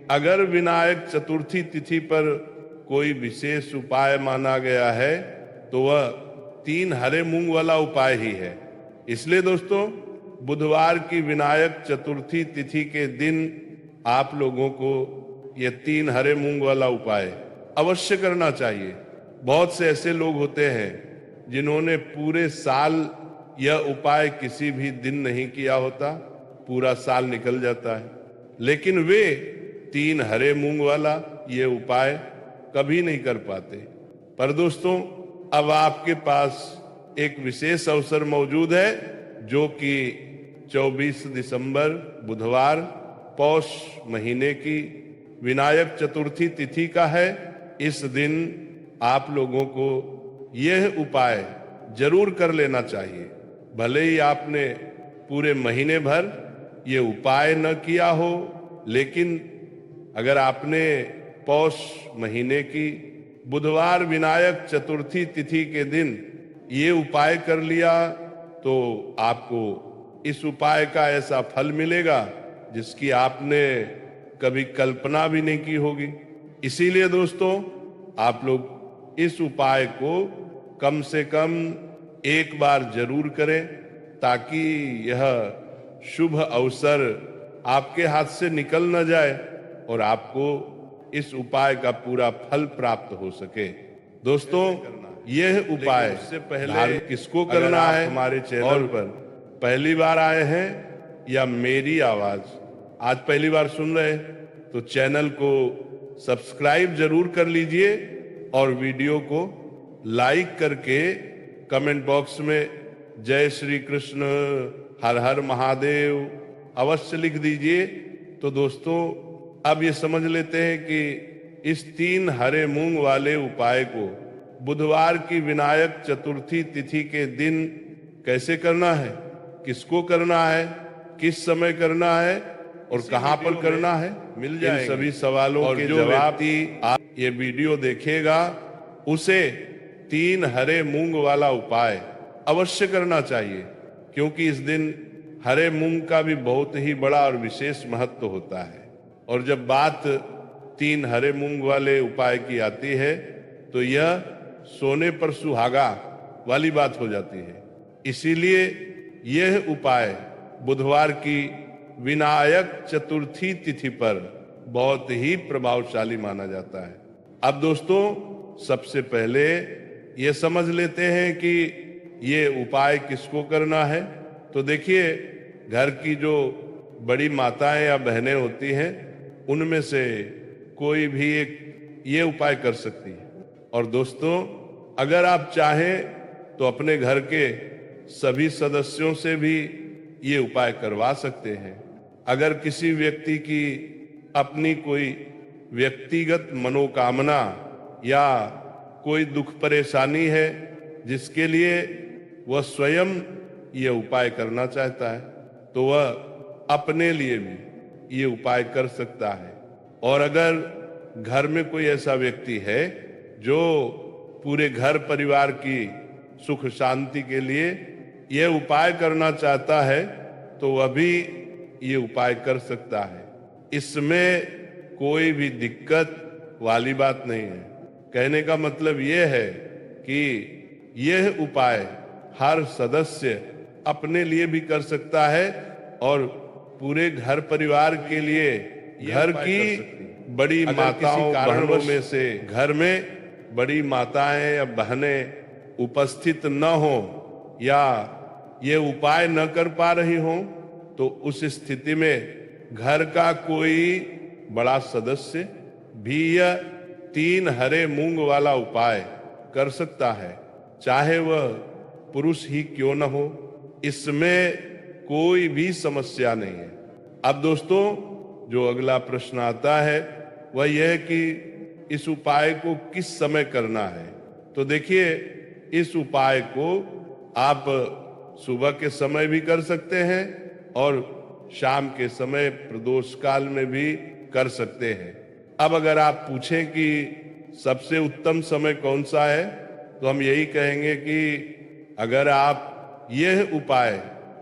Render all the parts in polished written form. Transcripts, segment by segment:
अगर विनायक चतुर्थी तिथि पर कोई विशेष उपाय माना गया है तो वह 3 हरे मूंग वाला उपाय ही है। इसलिए दोस्तों, बुधवार की विनायक चतुर्थी तिथि के दिन आप लोगों को ये 3 हरे मूंग वाला उपाय अवश्य करना चाहिए। बहुत से ऐसे लोग होते हैं जिन्होंने पूरे साल यह उपाय किसी भी दिन नहीं किया होता, पूरा साल निकल जाता है, लेकिन वे 3 हरे मूंग वाला ये उपाय कभी नहीं कर पाते। पर दोस्तों, अब आपके पास एक विशेष अवसर मौजूद है जो कि 24 दिसंबर बुधवार पौष महीने की विनायक चतुर्थी तिथि का है। इस दिन आप लोगों को यह उपाय जरूर कर लेना चाहिए। भले ही आपने पूरे महीने भर ये उपाय न किया हो, लेकिन अगर आपने पौष महीने की बुधवार विनायक चतुर्थी तिथि के दिन ये उपाय कर लिया तो आपको इस उपाय का ऐसा फल मिलेगा जिसकी आपने कभी कल्पना भी नहीं की होगी। इसीलिए दोस्तों, आप लोग इस उपाय को कम से कम एक बार जरूर करें ताकि यह शुभ अवसर आपके हाथ से निकल न जाए और आपको इस उपाय का पूरा फल प्राप्त हो सके। दोस्तों, यह उपाय उससे पहले किसको करना है? हमारे चैनल पर पहली बार आए हैं या मेरी आवाज आज पहली बार सुन रहे हैं तो चैनल को सब्सक्राइब जरूर कर लीजिए और वीडियो को लाइक करके कमेंट बॉक्स में जय श्री कृष्ण, हर हर महादेव अवश्य लिख दीजिए। तो दोस्तों, अब ये समझ लेते हैं कि इस 3 हरे मूंग वाले उपाय को बुधवार की विनायक चतुर्थी तिथि के दिन कैसे करना है, किसको करना है, किस समय करना है और कहां पर करना है, मिल जाए। इन सभी सवालों के जवाब आप ये वीडियो देखेगा उसे 3 हरे मूंग वाला उपाय अवश्य करना चाहिए, क्योंकि इस दिन हरे मूंग का भी बहुत ही बड़ा और विशेष महत्व होता है। और जब बात 3 हरे मूंग वाले उपाय की आती है तो यह सोने पर सुहागा वाली बात हो जाती है। इसीलिए यह उपाय बुधवार की विनायक चतुर्थी तिथि पर बहुत ही प्रभावशाली माना जाता है। अब दोस्तों, सबसे पहले ये समझ लेते हैं कि ये उपाय किसको करना है। तो देखिए, घर की जो बड़ी माताएं या बहनें होती हैं उनमें से कोई भी एक ये उपाय कर सकती है। और दोस्तों, अगर आप चाहें तो अपने घर के सभी सदस्यों से भी ये उपाय करवा सकते हैं। अगर किसी व्यक्ति की अपनी कोई व्यक्तिगत मनोकामना या कोई दुख परेशानी है जिसके लिए वह स्वयं ये उपाय करना चाहता है तो वह अपने लिए भी ये उपाय कर सकता है। और अगर घर में कोई ऐसा व्यक्ति है जो पूरे घर परिवार की सुख शांति के लिए यह उपाय करना चाहता है तो वह भी ये उपाय कर सकता है। इसमें कोई भी दिक्कत वाली बात नहीं है। कहने का मतलब यह है कि यह उपाय हर सदस्य अपने लिए भी कर सकता है और पूरे घर परिवार के लिए घर की बड़ी माताओं बहनों में से घर में बड़ी माताएं या बहनें उपस्थित न हो या ये उपाय न कर पा रही हो तो उस स्थिति में घर का कोई बड़ा सदस्य भी यह 3 हरे मूंग वाला उपाय कर सकता है, चाहे वह पुरुष ही क्यों न हो। इसमें कोई भी समस्या नहीं है। अब दोस्तों, जो अगला प्रश्न आता है वह यह है कि इस उपाय को किस समय करना है। तो देखिए, इस उपाय को आप सुबह के समय भी कर सकते हैं और शाम के समय प्रदोष काल में भी कर सकते हैं। अब अगर आप पूछें कि सबसे उत्तम समय कौन सा है तो हम यही कहेंगे कि अगर आप यह उपाय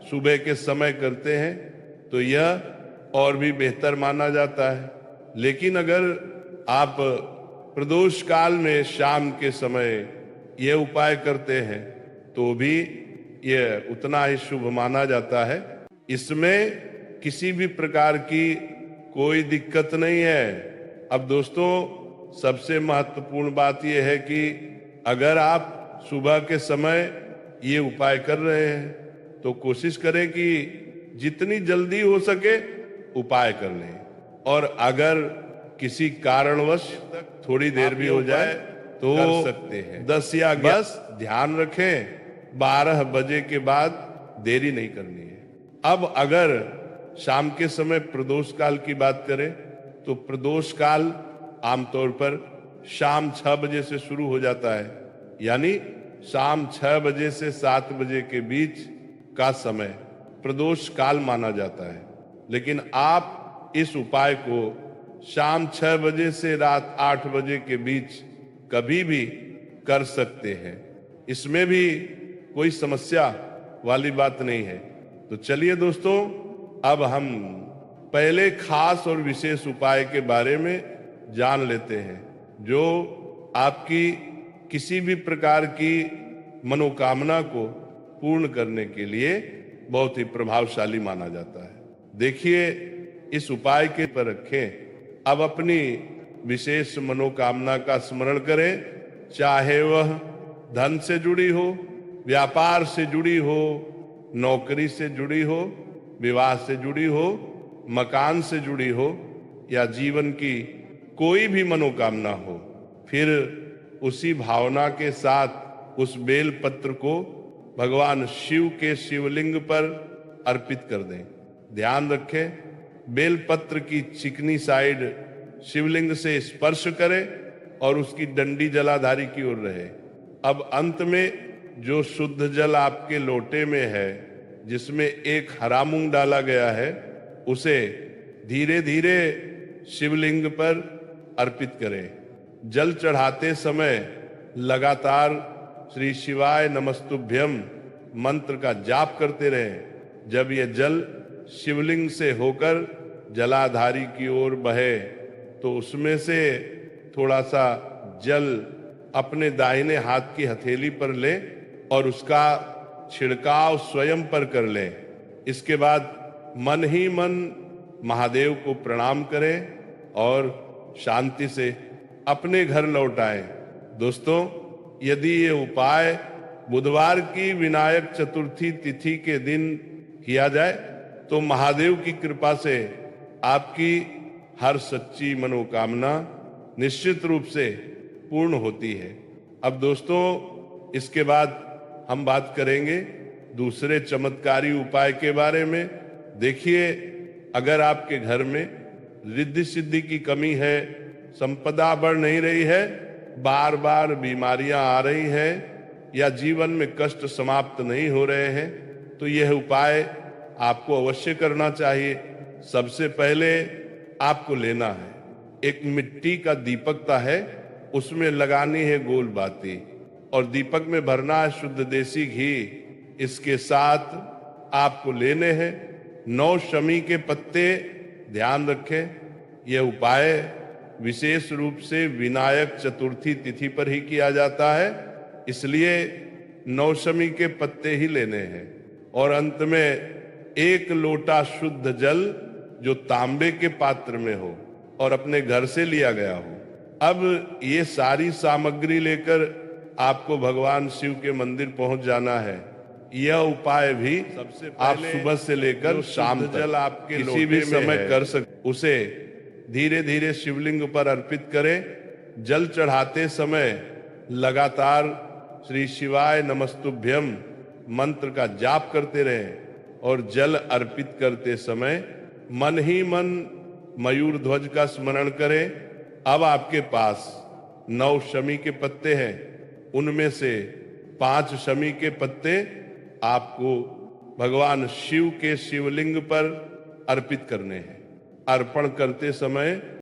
सुबह के समय करते हैं तो यह और भी बेहतर माना जाता है। लेकिन अगर आप प्रदोष काल में शाम के समय ये उपाय करते हैं तो भी ये उतना ही शुभ माना जाता है। इसमें किसी भी प्रकार की कोई दिक्कत नहीं है। अब दोस्तों, सबसे महत्वपूर्ण बात यह है कि अगर आप सुबह के समय ये उपाय कर रहे हैं तो कोशिश करें कि जितनी जल्दी हो सके उपाय कर लें, और अगर किसी कारणवश थोड़ी देर भी हो जाए तो कर सकते हैं। 10 या 11, बस ध्यान रखें 12 बजे के बाद देरी नहीं करनी है। अब अगर शाम के समय प्रदोष काल की बात करें तो प्रदोष काल आमतौर पर शाम 6 बजे से शुरू हो जाता है, यानी शाम 6 बजे से 7 बजे के बीच का समय प्रदोष काल माना जाता है। लेकिन आप इस उपाय को शाम 6 बजे से रात 8 बजे के बीच कभी भी कर सकते हैं। इसमें भी कोई समस्या वाली बात नहीं है। तो चलिए दोस्तों, अब हम पहले खास और विशेष उपाय के बारे में जान लेते हैं, जो आपकी किसी भी प्रकार की मनोकामना को पूर्ण करने के लिए बहुत ही प्रभावशाली माना जाता है। देखिए, इस उपाय के पर रखें। अब अपनी विशेष मनोकामना का स्मरण करें, चाहे वह धन से जुड़ी हो, व्यापार से जुड़ी हो, नौकरी से जुड़ी हो, विवाह से जुड़ी हो, मकान से जुड़ी हो, या जीवन की कोई भी मनोकामना हो। फिर उसी भावना के साथ उस बेल पत्र को भगवान शिव के शिवलिंग पर अर्पित कर दें। ध्यान रखें, बेल पत्र की चिकनी साइड शिवलिंग से स्पर्श करें और उसकी डंडी जलाधारी की ओर रहे। अब अंत में जो शुद्ध जल आपके लोटे में है, जिसमें एक हरा मूंग डाला गया है, उसे धीरे धीरे शिवलिंग पर अर्पित करें। जल चढ़ाते समय लगातार श्री शिवाय नमस्तुभ्यम मंत्र का जाप करते रहें। जब यह जल शिवलिंग से होकर जलाधारी की ओर बहे तो उसमें से थोड़ा सा जल अपने दाहिने हाथ की हथेली पर लें और उसका छिड़काव स्वयं पर कर लें। इसके बाद मन ही मन महादेव को प्रणाम करें और शांति से अपने घर लौट आएं। दोस्तों, यदि ये उपाय बुधवार की विनायक चतुर्थी तिथि के दिन किया जाए तो महादेव की कृपा से आपकी हर सच्ची मनोकामना निश्चित रूप से पूर्ण होती है। अब दोस्तों, इसके बाद हम बात करेंगे दूसरे चमत्कारी उपाय के बारे में। देखिए, अगर आपके घर में रिद्धि सिद्धि की कमी है, संपदा बढ़ नहीं रही है, बार बार बीमारियां आ रही हैं, या जीवन में कष्ट समाप्त नहीं हो रहे हैं, तो यह उपाय आपको अवश्य करना चाहिए। सबसे पहले आपको लेना है, एक मिट्टी का दीपकता है, उसमें लगानी है गोल बाती और दीपक में भरना है शुद्ध देसी घी। इसके साथ आपको लेने हैं 9 शमी के पत्ते। ध्यान रखें, यह उपाय विशेष रूप से विनायक चतुर्थी तिथि पर ही किया जाता है, इसलिए 9 शमी के पत्ते ही लेने हैं। और अंत में 1 लोटा शुद्ध जल जो तांबे के पात्र में हो और अपने घर से लिया गया हो। अब ये सारी सामग्री लेकर आपको भगवान शिव के मंदिर पहुंच जाना है। यह उपाय भी सबसे आप सुबह से लेकर शाम तक जल आपके किसी भी समय कर सकते। उसे धीरे धीरे शिवलिंग पर अर्पित करें। जल चढ़ाते समय लगातार श्री शिवाय नमस्तुभ्यम मंत्र का जाप करते रहें और जल अर्पित करते समय मन ही मन मयूर ध्वज का स्मरण करें। अब आपके पास 9 शमी के पत्ते हैं, उनमें से 5 शमी के पत्ते आपको भगवान शिव के शिवलिंग पर अर्पित करने हैं। अर्पण करते समय